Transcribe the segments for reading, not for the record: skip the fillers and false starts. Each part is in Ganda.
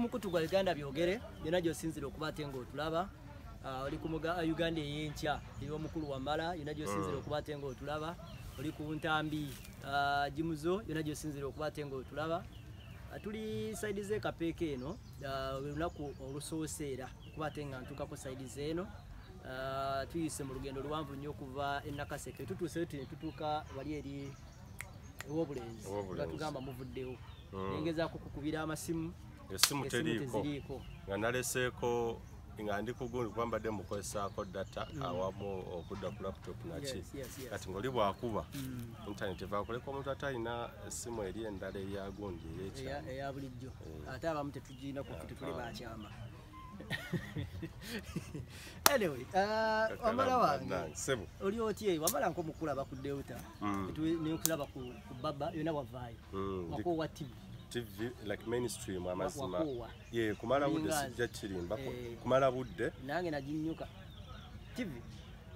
mukutu gwa Uganda byogere byonna gy'osinzira okuba ate ng'otulaba. Oli ku Uganda ey'enkya eri omukulu Wamala yonna gy'osinzira okuba ate ng'otulaba. Oli ku Ntambi Jimuzo yonna gy'osinzira okuba ate ng'otulaba. Tuli saidi ze Kapeeke eno olunaku olusooseera okuba ate nga ntuukako saidi zeeno. Tuyise mu lugendo luwanvu nnyo okuva e Nakaseke tutuuse tutuuka wali eri ew'obulenzi nga tugamba muvuddewo. Nengezaako kukubira amasimu esimu teriiko nga naleseeko nga ndi kugundi kuba mbadde mukolesaako data awamu okudda ku laptop naki kati ng'oli bwakuba internet evaakoleka omuntu atalina esimu eri endala eyagundi eya bulijjo ate abamu tetugirina kufu tetuli bakyama. Anyway, Wamala wange oli otye Wamala nkomukulaba ku Delta nekulaba ku baba yonna wavaayo wakoowa TV like mainstream amazima ye kumala budde sijja kirimba kumala budde nange naginnyuka TV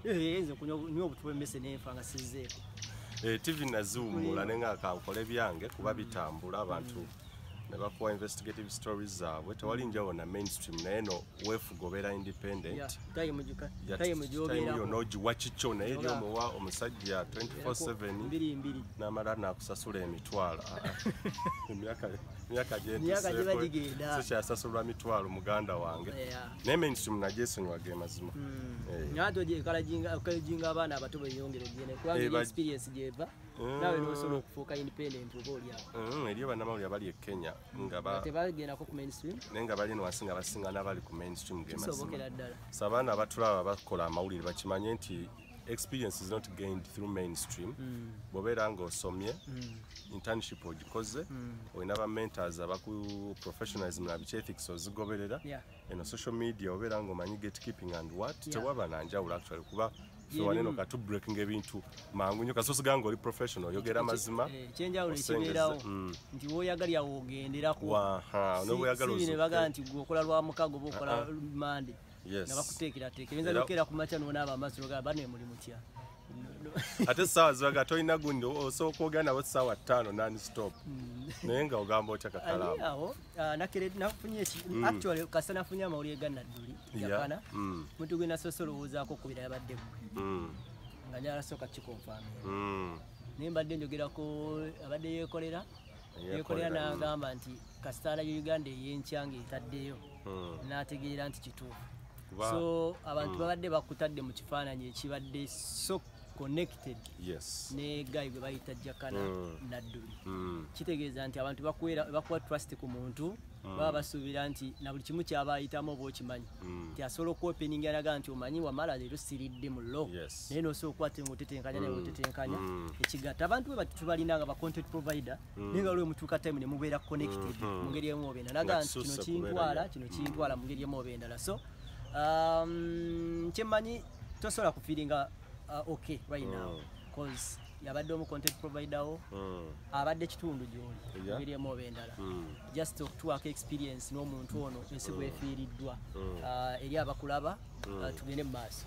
nze kunywa obutube mmese n'enfa nga sizzeeko TV naziwummula nenga kankola byange kuba bitambula abantu ne bakuwa investigative stories zaabwe tewali njawulo na mainstream naye no weefugobera independent nogiwa kikyo naye eri omuwa omusajja 24/7 n'amala nakusasula emitwalo emyaka gyendiseeko sikyasasulwa mitwalo muganda wange naye mainstream nagyesonyiwa ge mazima ate okalajinga abaana abato beyongera ogene kubanga experience gyeva nawe nosobola okufuuka independent oba oliawo eriyo bannamawulire abali e Kenya tebagendako ku mainstream naye nga bali eno wansi nga basinga n'abali ku mainstream kisobokera ddala so abaana abatulaba bakola amawulire bakimanye nti experience is not gained through mainstream bw'obeera ng'osomye internship ogikoze olina ba mentors abaku professionalism na biki ethics ozigoberera eno social media obeera ng'omanyi gatekeeping and what tewaba nanjawulo actually kuba waneno katu breaking ebintu mangu nyo kasosiga ngo oli professional yogera mazima chenjawulo ekibeerawo nti woyagalya wogenderako n'oboyagala ne baga nti gwokola lwa mukago bokola mande nabakuteekera yinza lokera ku macha n'onaaba amaaso ga bane muli mutya ate sawa zibaga toyina gundi osooka ogenda nabo ssaawa 5 non stop naye nga ogamba otya kakalamu awo nafunye actually kasana nafunye amawulire ga Nadduli Jakana muntu gwe nasosolowoozaako okubira yabaddemu nga nyalasooka kikonfaamira naye mbadde njogerako abadde yeekolera n'agamba nti kasitaala ya Uganda ey'enkya ng'etaddeyo n'ategeera nti kituufu so abantu babadde bakutadde mu kifaananyi ekibadde so connected ne guy gwe bayita Jakana Nadduli kitegeeza nti abantu bakuwa trust ku muntu baba basuubira nti na buli kimu kyaba ayitamu oba okimanyi nti asobola okuopeninga naga nti omanyi Wamala leero siridde mu lo naye noosobola okukwata ng'otetenkanya naye otetenkanya ekigatta abantu bwe tubalina nga ba content provider naye nga lwe mutuuka time ne mubeera connected mu ngeri emu oba endala naga nti kino kintwala mu ngeri emu oba endala so kyemmanyi tosobola kufiiringa okay right now because yabadde omu content provider wo abadde kitundu gy'oli ngeri emu oba endala just okutuwako experience n'omuntu ono ensi bwefiiriddwa eri abakulaba tugende mu maaso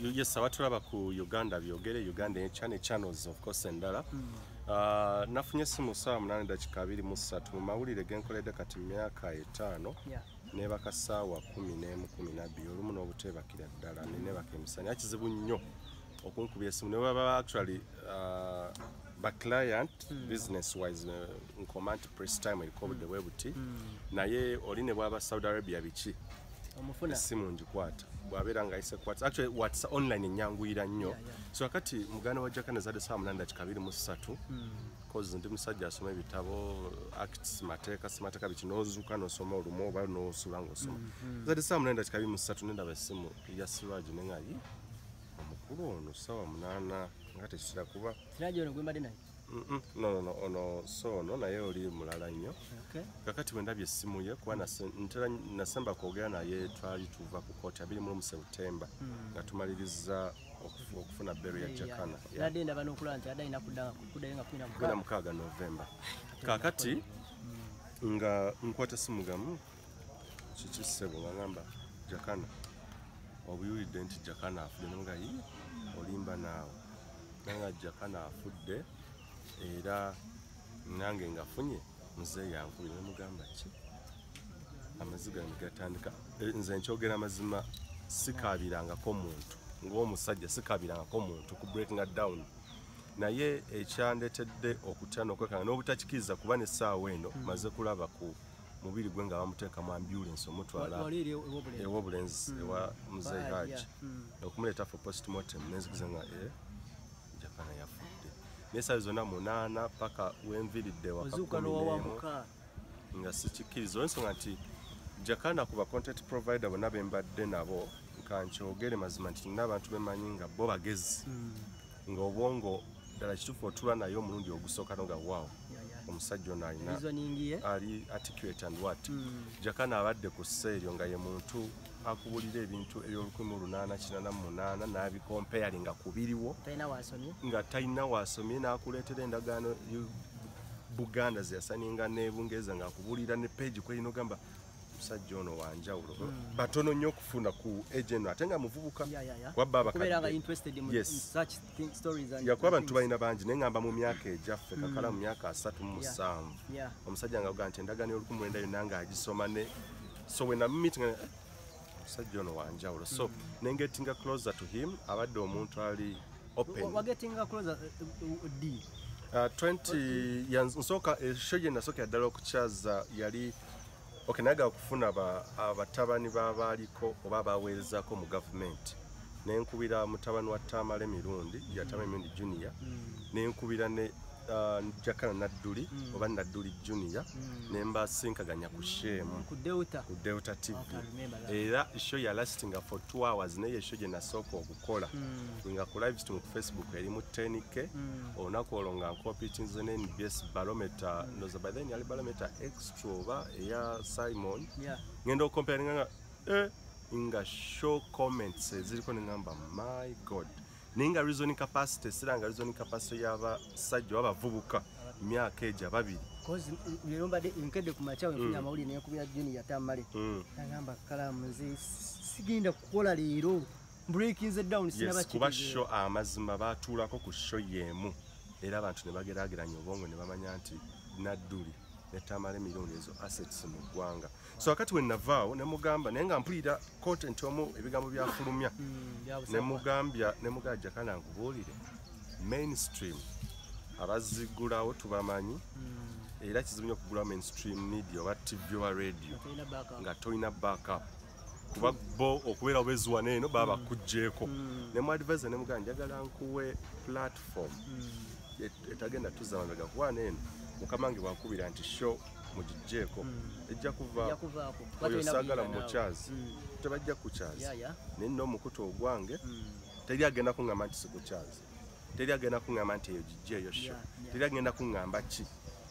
yes abatulaba ku Uganda byogere Uganda ne channels of course endala nafunye essimu 8:23 mu mawulire genkoledde kati myaka 5 nebaka ssaawa 11:12 olumu n'obuteebakira ddala nebaka emisana akizibu nnyo okunkubya essimu ne baba actually ba client business wise nkomanti press time elikobudde webuti naye oli ne bwaba Saudi Arabia biki omufuna essimu njikwata bwabeera nga ayise kwata actually what's online enyanguyira nnyo so wakati muganda wa Jakana zadde 8:23 cause ndi musajja asoma ebitabo acts mateeka biki nozuuka nosoma olumu oba nosula ng'osoma zadde 8:23 nendaba essimu ya Siraj nengayi omukulu ono ssaawa 8 nga tekisira kuba Siraj ono gwembadde naye no so no naye oli mulala nnyo kakati bwe ndabye essimu ye kuba nasemba kwogera naye twali tuva ku kooti 21 Septemba nga tumaliriza okufuna bero ya Jakana yadde ndaba n'okulaba nti adayina kuddayo nga 16 Novemba kakati nga nkwata essimu gamu kiki ssebo nga ngamba Jakana obuyulidde nti Jakana afudde nga olimba naawe nga Jakana afudde era nange ngafunye muzeeyi ankubira nemugamba ki amaziga gatandika nze nkyogera mazima sikabirangako muntu ng'omusajja sikabirangako muntu ku breaking it down naye ekyandetedde okutya n'okwekanga n'obutakikiriza kuba n'essaawa eno maze kulaba ku mubiri gwe nga bamuteeka mu ambulance omutwala ew'obulenzi ewa muzeyi Haji okumuleeta for postmortem nenzikiza nga Jakana yafudde n'essaawa zonna 8 paka wenviridde waka 11 nga sikikkiriza olw'ensonga nti Jakana kuba content provider bonna be mbadde nabo nkankyogere mazima nti n'abantu bemanyi nga bo bagezi nga obwongo ddala kituufu otula naye omulundi ogusooka nga waawo omusajja ono alina ali articulate and what Jakana abadde ku sseeryo nga ye muntu akubulira ebintu ebyo1898 n'abikompeyalinga ku biriwo nga talina wasomye n'akuleetera endagaano Buganda ze yasaninga ne Bungereza nga akubulira ne page kwelina ogamba omusajja ono wanjawulo batono nnyo okufuna ku agent ate nga muvubuka wabba yakuba abantu balina bangi naye ngamba mu myaka egyaffe kakala mu myaka 37 omusajja nga oga nti endagaano y'olukumi yonna nga agisoma ne so when I'm meeting omusajja ono wanjawulo so nengetinga closer to him abadde omuntu ali open 20 nsooka esho gye nasookera ddala okukyaza yali naga okufuna abatabani babaaliko oba abaweerezako mu gavumenti nenkubira mutabani wa Tamale Mirundi yatama Mirundi Junior nenkubira ne Jakana Nadduli oba Nadduli Junior nembasinkaganya ku Shemu ku Delta TV era show ya lasting for 2 hours naye show gye nasooka okukola nga ku live stream ku Facebook eri mu 10K olunaku olwo nga nkopitinze ne NBS barometer noza by then yali barometer extra oba eya Simon ngenda okukomparinga nga nga show comments eziriko nengamba my god ninga reasoning capacity siranga reasoning capacity y'abasajja abavubuka myaka eja babiri cause lero mbadde nkedde ku machawe nfunya amawuli naye kubya Junior Tamale nagamba kalamu nze sigenda kukola leero breaking down sinaba kuba show amazima batuulako ku show yemu era abantu ne bagerageranya obwongo ne bamanya nti Nadduli ne Tamale Mirundi ezo assets mu ggwanga so wakati when navaawo ne mugamba naye nga mpulira content omu ebigambo byafulumya ne mugambya Jakana nkubuulire mainstream abazigulawo tubamanyi era kizibu nnyo okugula mainstream media oba TV oba radio nga tolina backup kuba bo okubeera obezuwa neeno baba bakugjeeko ne mu advisor ne mugamba njagala nkuwe platform etagenda tuzza mabega kuba neeno mukamange bwakubira nti show mugijjeeko ejja kuva oyo saagala mu mukyazi tebajja kukyazi naye nno omukutu ogwange teri agenda kuŋŋamba nti sikukyazi teri agenda kuŋŋamba nti eyo gijjeeyo show teri agenda kuŋŋamba ki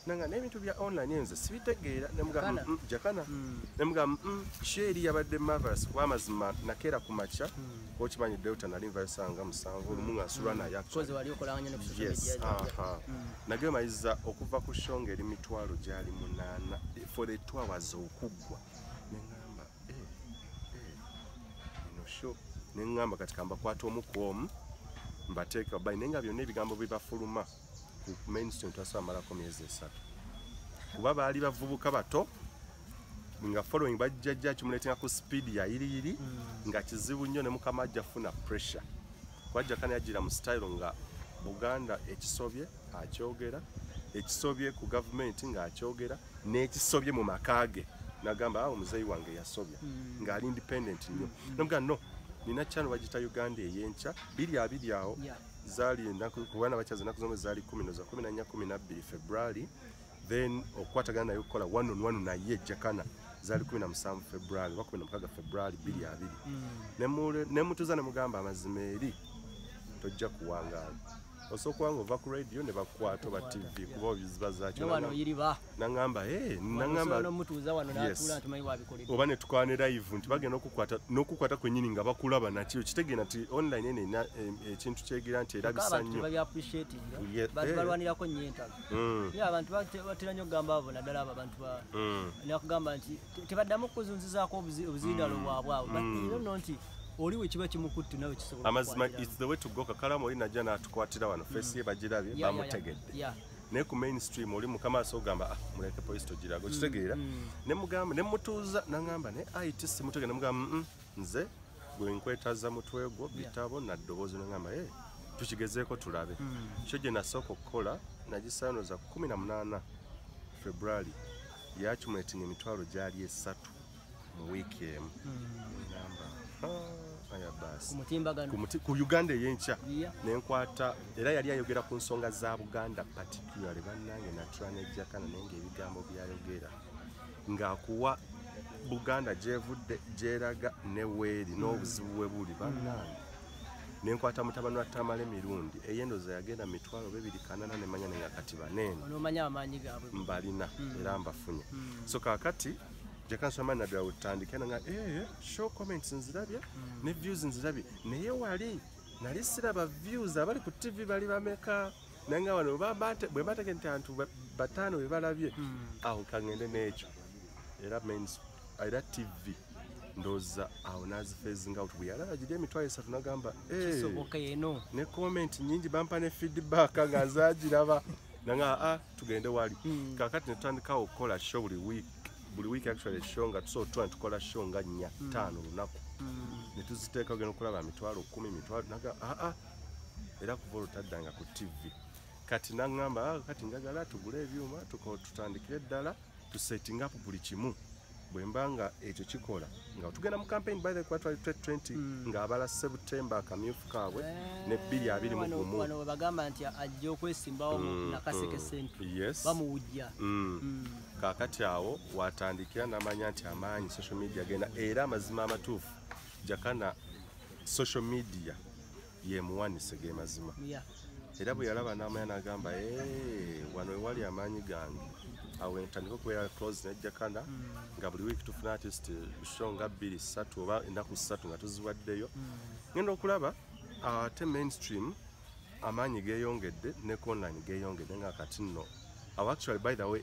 nanga n'ebintu bya online nze sibitegeera ne mugamba Jakana ne mugamba show eri yabadde marvelous kuba amazima nakeera ku makya okimanyi Delta nali nvayo sanga 7 olumu nga nsulwa naye nagyo mayiza okuva ku show ng'eri mitwalo gyali 8 for the 2 hours okuggwa neŋŋamba eno show neŋŋamba kati kamba kwata omu ku omu mbateeka bayi naye nga byonna ebigambo bibafuluma ku mainstream twasamalako myezi 3 kuba baali bavubuka bato nga following bajjajja kimuleetinga ku speed ya yiri nga kizibu nnyo ne mukama ajja funa pressure kuba Jakana yajjira mu style nga Buganda ekisobye akyogera ekisobye ku gavumenti nga akyogera n'ekisobye mu makaage nagamba omuzeeyi wange yasobya ng'ali independent nnyo namuga no nina channel bagita Uganda eyenkya 2 awo zali kubana bakyaza ennaku zomwe zali 14 February then okwatagana naye okukola 1-on-1 naye Jakana zali 17 February 16 February 2 nemutuza ne mugamba amazima eri tojja kuwangaala osooka wanga ova ku radio ne bakwata ba TV kuba obiziba zaakyo nangamba oba ne tukwane live nti bagenda n'okukwata kwennyini nga bakulaba nakyo kitegeera nti online ena ekintu kyegira nti erabisa nnyo balwanirako nnyo entalo abantu batera nnyo okugamba abo naddala abo abantu nakugamba nti tebaddamu okuzunzizaako obuzindalo bwabwe abo no nti oliwe kiba kimukutte nawe kisobola amazima it's the way to go kakalamu oli najja n'atukwatira wano face ye bagirabye bamutegedde naye ku mainstream oli mukama asogamba muleke police togirago kitegeera ne mugamba ne mutuuza nangamba ne IT simutegera ne mugamba nze gwe nkwetaza mutwe gwo bitabo na ddoboozi nangamba tukigezeeko tulabe kyo gye nasooka okukola nagisaanuza 18 February yakimuletinga emitwalo gyali 3 mu wiiki emu namba ku Uganda ey'enkya nenkwata era yali ayogera ku nsonga za Buganda particularly bannange Nadduli Jakana naye ng'ebigambo byayogera ng'akuwa Buganda gyevudde gyeraga ne weeri n'obuzibu bwe buli bannange nenkwata mutabani wa Tamale emirundi ey'endooza yagenda mitwalo 240 nemanya nenga kati banene mbalina era mbafunye so kaakati Jakana Nadduli utandike nga show comments nzirabye ne views nzirabye naye wali nali siraba views abali ku TV bali bameka nanga wano bwe bateke nti abantu batano be balabye aho kangende n'ekyo era means era TV ndoza aho nazifezinga out bwe yalaba giri emitwalo 3 nagamba ne comment nyingi bampa ne feedback nga nzagiraba nanga tugende wali kakati netandikawo okukola show buli week actually show nga tukola show nga 4-5 lunaku netuziteeka ogenda okulaba mitwalo 10 mitwalo naga era kuva olutaddanga ku TV kati nangamba kati njagala tugule ebyuma tutandikire ddala tusetting up buli kimu bwembanga ekyo kikola nga tugenda mu campaign by the quarter 2020 nga abala September akamyufu kaabwe ne 2021 wano bagamba nti ajja okwesimbawo na kaseke centre bamuwujja kakati awo watandikira namanya nti amaanyi social media genda era amazima amatuufu Jakana social media yemuwanise ge mazima era bwe yalaba namanya nagamba wano ewali amaanyi gange awo ntandika okubeera close ne Jakana nga buli week tufuna artist show nga 2-3 oba ennaku 3 nga tuziwaddeyo ngenda okulaba ate mainstream amaanyi geeyongedde ne online geeyongedde nga kati nno awo actually by the way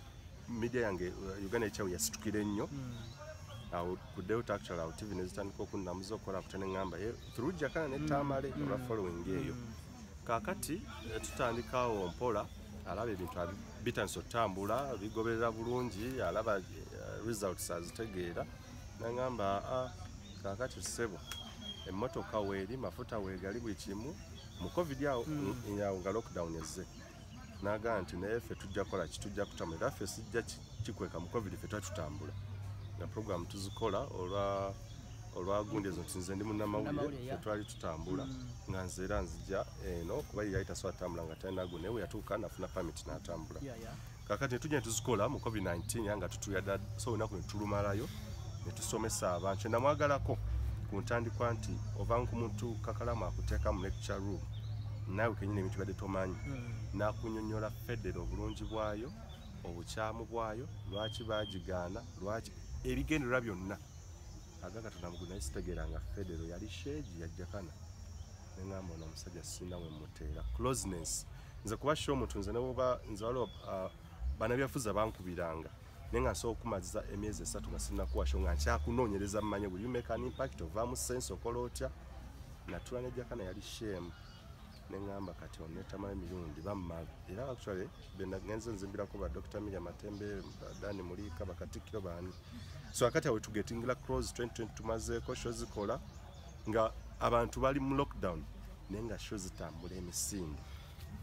media yange Uganda ekyawo yasitukira ennyo awo kuddeyo actually awo TV nezitandika okunnamuza okukola kutene ngamba through Jakana ne Tamale olwa following eyo kakati tutandikawo mpola alaba ebintu bitandise otambula bigoberera bulungi alaba results azitegeera nangamba kakati sebo emmotoka weeri mafuta weegali buli kimu mu covid awo nga lockdown ezze naga nti naye ffe tujja kukola kitujja kutambula era ffe sijja kikweka mu covid ffe twatutambula na program tuzikola olwa gundi ezo nti nze ndi munnamawulire twali tutambula nga nze era nzija eno kuba yayita so atambula nga talinago naye we yatuuka nafuna permit n'atambula kakati netujja netuzikola mu covid-19 nga tutuyada so olunaku netulumalayo netusomesa abantu namwagalako ku ntandikwa nti ova ku muntu kakalamu akuteeka mu lecture room naawe kenyini ebintu badde tomanyi n'akunyonnyola federo obulungi bwayo obukyamu bwayo lwaki bagigaana lwaki ebigendererwa byonna agaga tunamugulu naye sitegeeranga federo yali sheegi ya Jakana neŋŋamba ono omusajja sina we muteera closeness nze kuba show omuntu nze neboba nze waliwo bannabyafuzi abankubiranga naye nga nsobola okumaza emyezi 3 nga sinnakuwa show nga nkyakunoonyereza mmanye buli make an impact ovaamu sense okola otya Nadduli ne Jakana yali shame neŋŋamba kati onneetamayo emirundi bammala era actually benagenze nzimbirako ba Dr. Miriam Matembe Dani Mulika bakatikkiro baani so akati awe tugetingira close 2020 tumazeeko show zikola nga abantu bali mu lockdown naye nga show zitambula emisinde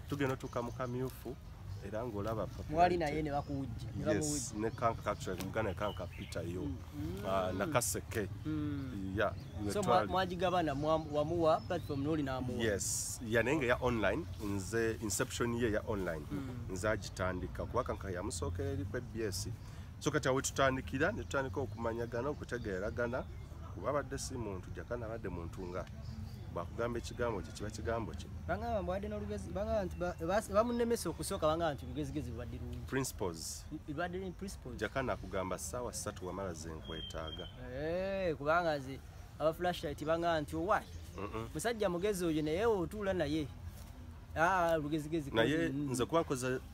tugenda tuka mu kamyufu era ng'olaba mwali naye ne bakuwujja yes ne kanka actually Uganda kanka Peter yo na kaseke so mwajigabana wamuwa platform noli namuwa yes yanenge ya online nze inception ye ya online nze agitandika kuba kanka yamusookera eri ku BS so kati awe tutandikira ne tutandika okumanyagana okutegeeragana kuba badde si muntu Jakana abadde muntu nga bakugamba ekigambo kye kiba kigambo kye bangamba mbwadde n'olugezi bangamba nti bamunemesa okusooka bangamba nti olugezigezi lubadde lungi principles lubadde principles Jakana akugamba ssaawa 3 wamala ze nkwetaaga kubanga nze aba flashlight bangamba nti owaayi musajja mugezi oyo naye otuula naye lugezigezi naye nze kuba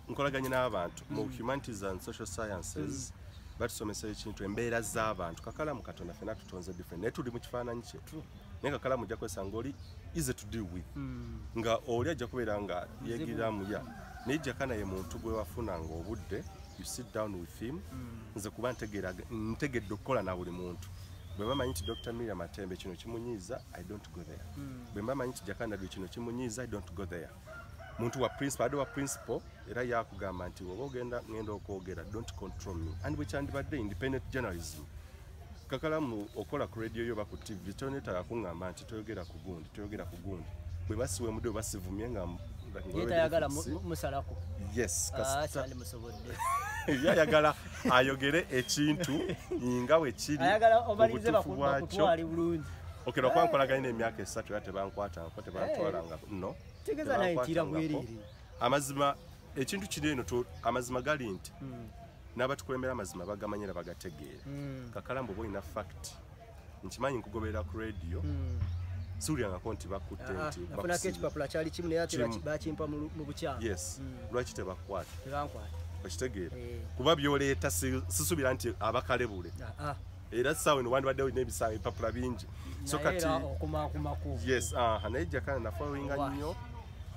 nkolaganye n'abantu mu humanities and social sciences batusomesa ekintu embeera z'abantu kakalamu Katonda ffenna tutonze different naye tuli mu kifaananyi kye naye kakalamu ojja kwesanga oli easy to deal with nga oli ajja kubeera nga yeegiriramu naye Jakana ye muntu gwe wafunanga obudde, you sit down with him, nze kuba ntegedde okukola na buli muntu. Bwe bamanyi nti Dr. Miriam Matembe kino kimunyiiza, I don't go there. Bwe bamanyi nti Jakana Nadduli kino kimunyiiza, I don't go there. Muntu wa principal, ade wa principal, era yakugamba nti woba ogenda ngenda okwogera, don't control me. And bwe kyandibadde independent journalism. Kakalamu okola ku radio yo ba ku TV, tonetala kungamba nti toyogera ku gundi. Bwe basiwe mudde basivumye nga yagala musalako. Yes, kasita musobodde. Yagala ayogere ekintu nga bwe kiri. Ayagala obalize bakutwali bulungi. Okero kwankolaganya emyaka 3 ya tebankwata nkote bantwalanga no. Tegeza naye tira bweriri. Amazima ekintu kiri eno to amazima gali nti. N'abatukulembera amazima bagamanyira bagategeera. Kakalambo boina fact. Nkimanyi nkugobera ku radio. Sulianga konti bakutte nti bafuna kechipapula kyali kimu ne yatira bakimpa mu bukyama. Yes. Lwaki tebakwata? Tebankwata. Bakitegeera. Kuba byoleeta sisubira nti abakalebule. Era sawe ni wandi badde n'ebisawe papula bingi. So kati okumakumako. Yes, naye Jakana na following nnyo.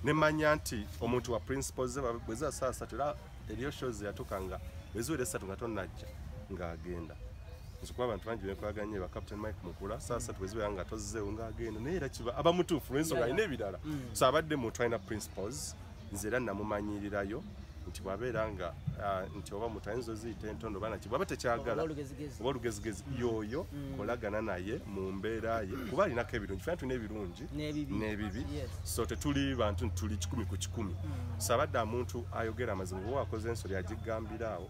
Ne manya nti omuntu wa principles bweza sasa tula eriyo shows yatukanga. Ezuwere 3 nga tonnajja ng'agenda. Nzikuba abantu bangi bekwaganye ba Captain Mike Mukula sasa tuweziwe nga tozzeewo ng'agenda naye era kiba aba mutuufu lw'ensonga ine ebirala. So abadde mu trainer principles nze era namumanyirirayo nti bwabeera nga nti oba mutayinza oziyita entondo bana kibwaba tekyagala oba olugezigezi yoyo kolagana naye mu mbeera ye kuba alinako ebirungi fena tulina ebirungi n'ebibi so tetuli bantu tuli 100 ku 100 so abadde omuntu ayogera amazima oba wakoze ensoli agigambiraawo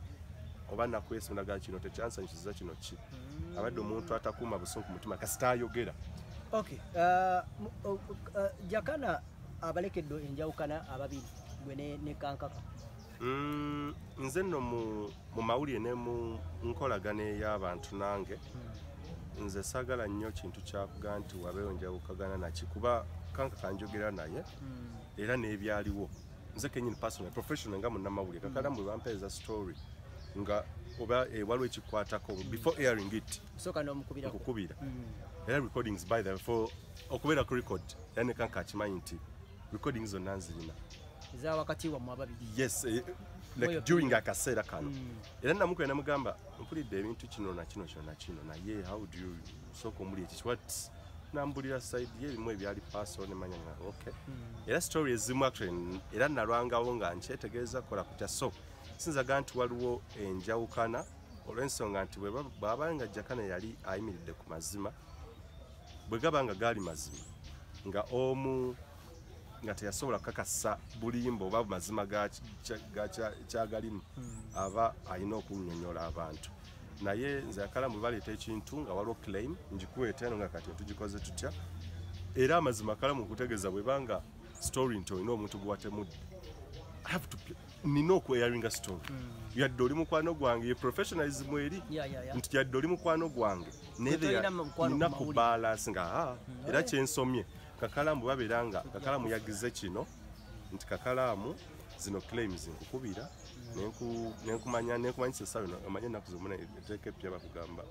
oba nakwesondaga kino tekyansanyikiza kino ki abadde omuntu atakuuma busungu mutima kasita ayogera. Okay, Jakana abalekedde enjawukana ababiri gwe ne kankaka. Nze nno mu mawulire ne mu nkolagana ey'abantu nange nze saagala nnyo kintu kyakuga nti wabeewo njawukagana naki kuba kankaka njogera naye era n'ebyaliwo nze kenyini personal professional nga munnamawulire kakala mwe bampeereza story nga oba waliwo ekikwatako before airing it soka n'omukubira era recordings by the for okubeera ku record yani kanka akimanyi nti recordings zonna nzirina za wakati wa mwababiri. Yes, like during akaseera kano era namukwe namugamba mpulidde ebintu kino na kino naye how do you soko muli ekyo what nambulira side ye bimwe byali personal nemanya nga okay era story ezimu actually era nalwangawo nga nkyetegeeza kola kutya so sinza gantu waliwo enjawukana olw'ensonga nti bw'abanga Jakana yali ayimiridde ku mazima bwe gabanga gali mazima nga omu nga teyasobola kukakasa bulimba oba mazima kyagalimu aba alina okunnyonnyola abantu naye nze yakala mwe baleeta ekintu nga waliwo claim njikuweeta eno nga kati tugikoze tutya era amazima kalamu okutegeeza bwebanga story nti olina omuntu gwe watemudde nina okweyaringa story yadde oli mukwano gwange ye professionalism eri nti yadde oli mukwano gwange nina ku balance nga era kyensomye kakalamu babeeranga kakalamu yagize kino nti kakalamu zino claims nkukubira nenkumanyisa sawe omanye ennaku zomuna eteeka epya bakugamba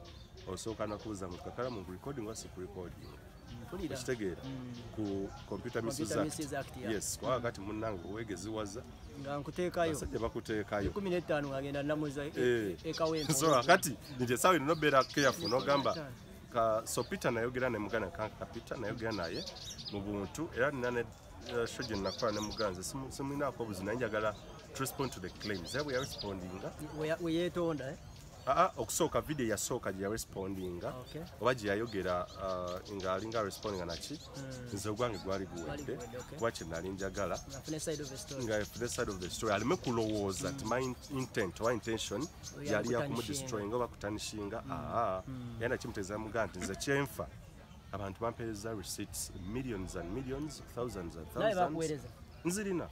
osooka nakubuuza mu kakalamu ku recording wasi ku recording ekitegeera ku computer misses act yes kwa wakati munnange owegeziwaza nga nkuteekayo basajja bakuteekayo 15 ngagenda namuza ekawempo so wakati nje sawe nobeera careful nogamba so Peter nayogera ne mugana kanka Peter nayogera naye mu buntu era nane shoje nakola ne muganza simulina ko buzina njagala to respond to the claims we are responding we yetonda okusooka video yasooka gye respondinga oba gye yayogera nga alinga respondinga naki nze ogwange gwali guwedde kuba kye nali njagala nga the side of the story alime kulowooza ti my intent or intention yali yakumudestroying oba kutanishinga yana kimuteeza mugaa nti nze kyenfa abantu bampeereza receipts millions and millions thousands and thousands nzirina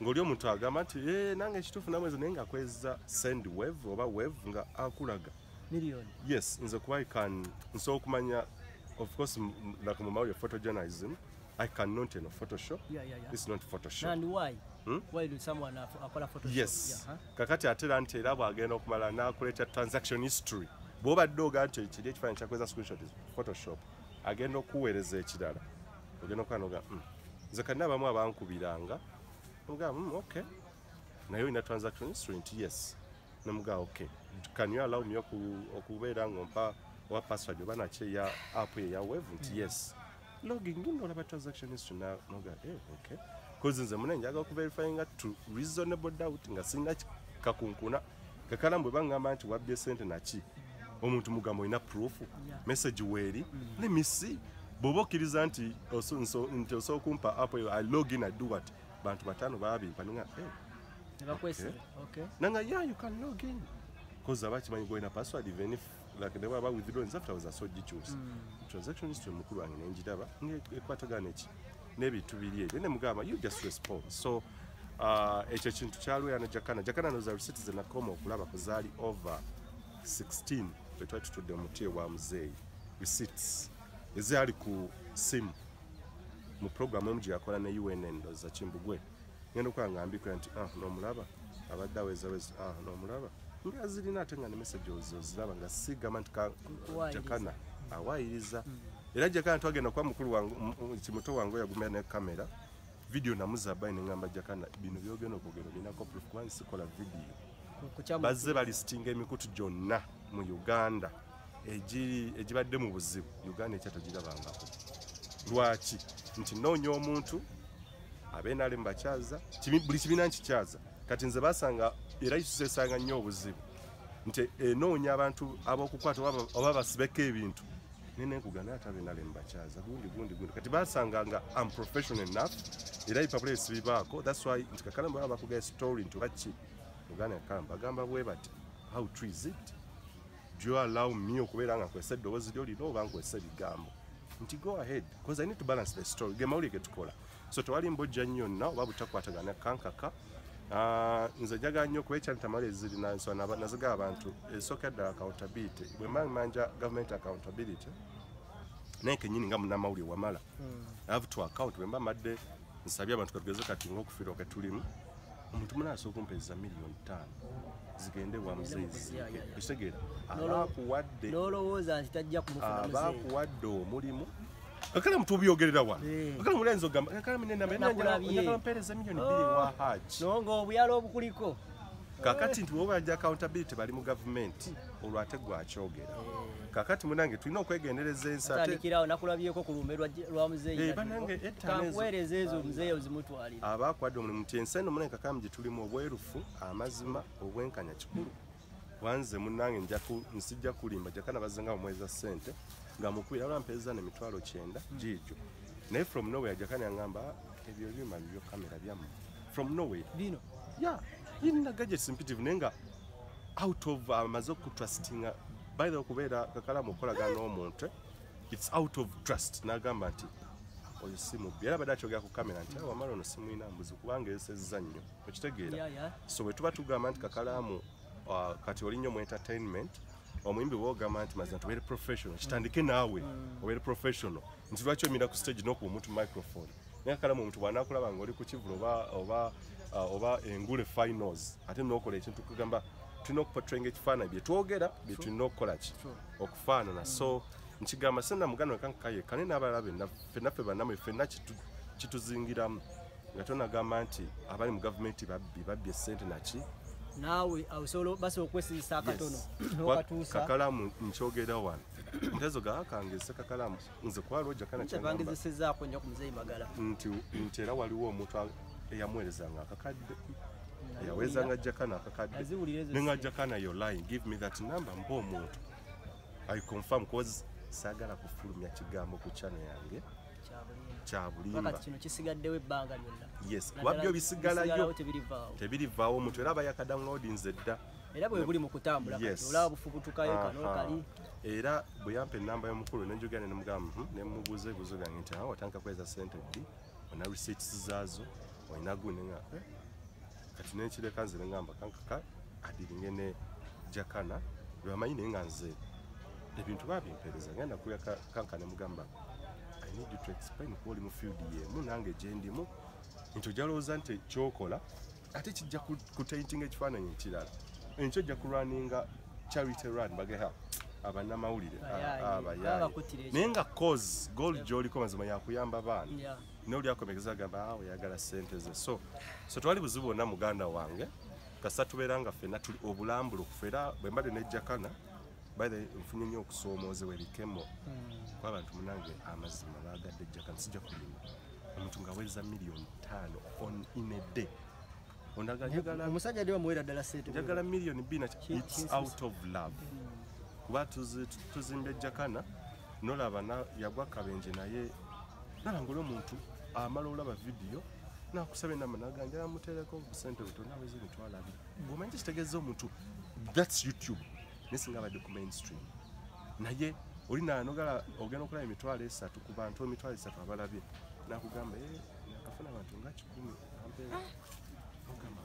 ng'oli omuntu agamba nti nange ekituufu namwezo naye ng'akweza send wave oba wave nga akulaga million yes nze kuba nsobola okumanya of course like mu mawulire photojournalism I cannot Photoshop. It's not Photoshop. And why? Why do someone akola Photoshop? Yes. Kakati atera nti era bwagenda okumala n'akuleta transaction history. Bw'obadde ogaate ekiri ekifaananyi kyakweza screenshot Photoshop. Agenda okuweereza ekirala. Ogenda okukanoga nze kati n'abamu abankubiranga. Oga okay. nayo ina transaction history nti yes namuga okay can you allow me okubeera ngompa wa password oba nakye ya app ya web nti yes logging in olaba transaction history noga okay cause nze mune njaga okuverifyinga to reasonable doubt nga sina kakunkuna kakala mbwe bangamba nti wabbye sente naki omuntu mugambo ina proof message weeri let me see bobo kiriza nti nti kumpa app I log in I do what bantu batano babimpa ninga okay nanga yeah you can log in cause abakimanyi goina password even if like they were about withdrawing afterwards I saw details transaction history mukuru wange nenjidaba ekwatagana eki nebintu biri ebyo ne mugamba you just respond so ekyo kintu kyalwera Jakana noza receipts zenakoma okulaba kuzaali over 16 betwali tutudde mutie wa muzeeyi receipts ezali ku simu mu program omuje yakola ne UNN za Kimbugwe ngendo kwangambiko nti nomulaba abadde awezaweza nomulaba nga zirina ate nga ne message oziraba nga sigama nti Jakana awayiriza era Jakana twagenda kwa mukulu wangu kimuto wangu yagumya ne kamera video namuzaba ngamba Jakana bino byogeno okugero nina copy of one sikola video bazze bali stinga emikutu jonna mu Uganda ejibadde mu buzibu Uganda ekyatogirabangako lwaki nti noonya omuntu abenale mbakyaza buli kibiina nkikyaza kati nze basanga era isusesanga nnyo obuzibu nti noonya abantu ab'okukwata oba basibeko ebintu nene nkugana ate abenale mbakyaza gundi kati basanga nga I'm professional enough era ipapulesi bibaako that's why nti kakala mbaba bakugaye story nti baki Uganda kamba bagamba bwe bati how true is it do you allow me okubeera nga nkwesa eddoboozi lyolino oba nkwesa ebigambo nti go ahead because I need to balance the story gemawuli getukola so tewali mbojja nnyo nna oba butakwatagana kankaka nze njaga nnyo kuba ekyantamale ezirina nsona naziga abantu esooka ddala accountability bwe manja government accountability naye kenyini nga munnamawulire wamala I have to account bwe mba madde nsabye abantu katugeze kati ng'okufiirwa ke tulimu omuntu munaasooka okumpeeza $5 million zigende wa muzeezi kitegeera abakuwadde n'olowooza nti tajja kumufuna muzeezi abakuwadde omulimu kakala mutu obyogerera wano kakala mulenzi ogamba kakala minenampeereza $2 million wa hajj nonga obuyalo obukuliko kakati nti wowe bajja accountability bali mu government olwo ate gwakyogera kakati munange tulina okwegendereza ensi atandikirawo nakulabyeko ku lumbe lwa muzeeyi kankuweereza ezo muzeeyi ozimutwalira abaakwadde omulimu nti ensi eno munange kakala gye tulimu obwerufu amazima obwenkanya kikulu wanze munange nsijja kulimba Jakana bazzenga bamweza ssente nga mukwira lwampeeza n'emitwalo 9 giijo naye from nowhere Jakana yangamba ebyo byuma byo kamera byamu from nowhere bino yina gadgets imperative nenga out of amaze okutrustinga by the okubeera kakala mukolagana n'omuntu it's out of trust nagamba nti oyo simu byera badakyogera ku kamera nti wamala ono simu ina mbuzi kubanga esezza nnyo okitegeera so bwe tuba tugamba nti kakalamu kati oli nnyo mu entertainment omuyimbi bwogamba nti mazina tubeere professional kitandike naawe obeere professional nti lwaki omira ku stage n'okuba omuntu microphone naye kakalamu omuntu bw'anaakulaba nga oli ku kivulo oba engule finals ate n'okola ekintu kugamba tulina okuportrayinga ekifaananyi bye twogera bye tulina okukola ki okufaanana so nkigamba sena mugano wekankaye kane n'abalabe ffennaffe bannamwe ffenna kituzingiramu nga tonagamba nti abali mu gavumenti babbye ssente naki naawe basobola okwesizisa akatono okatuusa kakalamu nkyogera wano ntezo gakangese kakalamu nze kwaliwo Jakana kyangambangezesezzaako nnyo ku muzeeyi Magala nti era waliwo omuntu eyamwerezanga akakadde eyawezanga Jakana akakadde nenga Jakana yo line give me that number mba omuntu I confirm cause saagala kufulumya kigambo ku channel yange kyabulimba kino kisigaddewo ebbanga lyonna yes wabyo bisigalayo tebirivaawo omuntu era abayaka downloadinze dda era bwe buli mu kutambula kati olaba bufubutukayo kano kali era bwe yampa ennamba y'omukulu nenjogera nemugamba nemubuuza ebibuuzo byange nti watandika kweza sente ddi ona receipts zaazo olina gunenga kati nekireka nze nengamba kankaka adiringe ne Jakana lwamanyi naye nga nze ebintu babimpeereza ngenda kuya kanka nemugamba I need you to explain ko oli mu field yemu nange gye ndimu nti ojalowooza nti kyokola ate kijja kutaintinga ekifaananyi ekirala enkyo ojja kulwaninga charity run bageha abannamawulire naye nga cause goal gy'oliko mazima yakuyamba baana n'oli akomekeza agamba oyagala ssente ze so twali buzibu bonna muganda wange kasa tubeera nga ffenna tuli obulambulukufu fera bwe mbadde ne Jakana baile nfunye nnyo okusoomoozebwa ebikemo kuba abantu munange amazima baagadde Jakana sijja kulima omuntu ng'aweza million 5 in a day omusajja ndi bamuwera ddala ssente njagala million 2 it's out of love kuba tuzimba Jakana nolaba yagwa kabenje naye nalangula omuntu amala olaba vidiyo nakusaba enamba naganja amuteereko ssente butono aweze emitwalo 2 bw'omanyi kitegeeza omuntu that's YouTube nesinga abadde ku mainstream naye oli nanogala ogenda okulaba emitwalo 3 ku bantu emitwalo 3 abalabye nakugamba nakafuna abantu nga 10 ampeera ogamba